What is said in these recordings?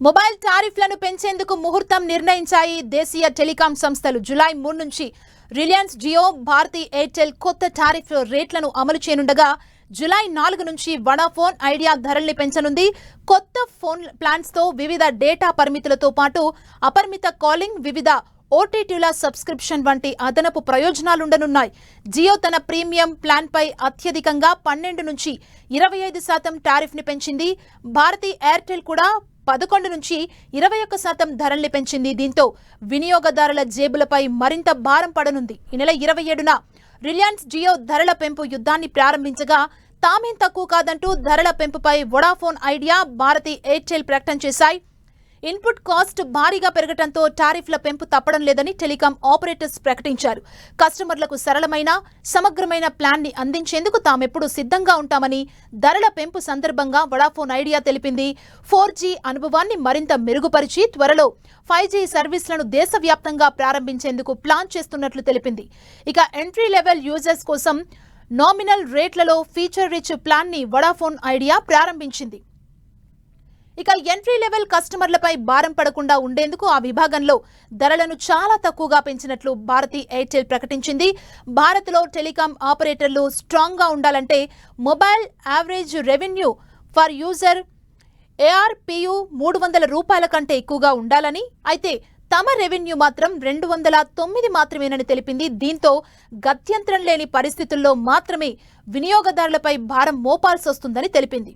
Mobile టారిఫ్లను పెంచేందుకు ముహూర్తం నిర్ణయించాయి దేశీయ టెలికాం సంస్థలు. జూలై 3 నుంచి రిలయన్స్ జియో, భారతీ ఎయిర్టెల్ కొత్త టారిఫ్ రేట్లను అమలు చేయనుండగా జూలై 4 నుంచి వడాఫోన్ ఐడియా ధరల్ని పెంచనుంది. కొత్త ఫోన్ ప్లాన్స్ తో వివిధ డేటా పరిమితులతో పాటు అపరిమిత కాలింగ్, వివిధ ఓటీటీల సబ్స్క్రిప్షన్ వంటి అదనపు ప్రయోజనాలుండనున్నాయి. జియో తన ప్రీమియం ప్లాన్ పై అత్యధికంగా 12 నుంచి 25% టారిఫ్ ని పెంచింది. భారతీ ఎయిర్టెల్ కూడా 11 నుంచి 21% ధరల్ని పెంచింది. దీంతో వినియోగదారుల జేబులపై మరింత భారం పడనుంది. ఈ నెల 27న రిలయన్స్ జియో ధరల పెంపు యుద్ధాన్ని ప్రారంభించగా తామేం తక్కువ కాదంటూ ధరల పెంపుపై వడాఫోన్ ఐడియా, భారతీ ఎయిర్టెల్ ప్రకటన చేశాయి. ఇన్పుట్ కాస్ట్ భారీగా పెరగడంతో టారిఫ్ల పెంపు తప్పడం లేదని టెలికాం ఆపరేటర్స్ ప్రకటించారు. కస్టమర్లకు సరళమైన, సమగ్రమైన ప్లాన్ ని అందించేందుకు తామెప్పుడు సిద్ధంగా ఉంటామని ధరల పెంపు సందర్భంగా వడాఫోన్ ఐడియా తెలిపింది. 4G అనుభవాన్ని మరింత మెరుగుపరిచి త్వరలో 5G సర్వీసులను దేశవ్యాప్తంగా ప్రారంభించేందుకు ప్లాన్ చేస్తున్నట్లు తెలిపింది. ఇక ఎంట్రీ లెవెల్ యూజర్స్ కోసం నామినల్ రేట్లలో ఫీచర్ రిచ్ ప్లాన్ ని వడాఫోన్ ఐడియా ప్రారంభించింది. ఇక ఎంట్రీ లెవెల్ కస్టమర్లపై భారం పడకుండా ఉండేందుకు ఆ విభాగంలో ధరలను చాలా తక్కువగా పెంచినట్లు భారతీ ఎయిర్టెల్ ప్రకటించింది. భారత్లో టెలికాం ఆపరేటర్లు స్ట్రాంగ్ గా ఉండాలంటే mobile average revenue for user ARPU 300 రూపాయల కంటే ఎక్కువగా ఉండాలని, అయితే తమ రెవెన్యూ మాత్రం 209 మాత్రమేనని తెలిపింది. దీంతో గత్యంతరం లేని పరిస్థితుల్లో మాత్రమే వినియోగదారులపై భారం మోపాల్సి వస్తుందని తెలిపింది.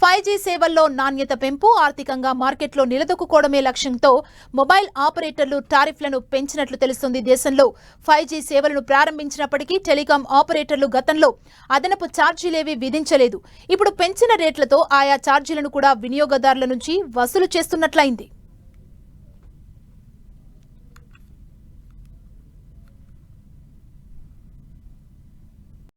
5G సేవల్లో నాణ్యత పెంపు, ఆర్థికంగా మార్కెట్లో నిలదొక్కుకోవడమే లక్ష్యంతో మొబైల్ ఆపరేటర్లు టారిఫ్లను పెంచినట్లు తెలుస్తుంది. దేశంలో 5G సేవలను ప్రారంభించినప్పటికీ టెలికాం ఆపరేటర్లు గతంలో అదనపు ఛార్జీలేవీ విధించలేదు. ఇప్పుడు పెంచిన రేట్లతో ఆయా ఛార్జీలను కూడా వినియోగదారుల నుంచి వసూలు చేస్తున్నట్లయింది.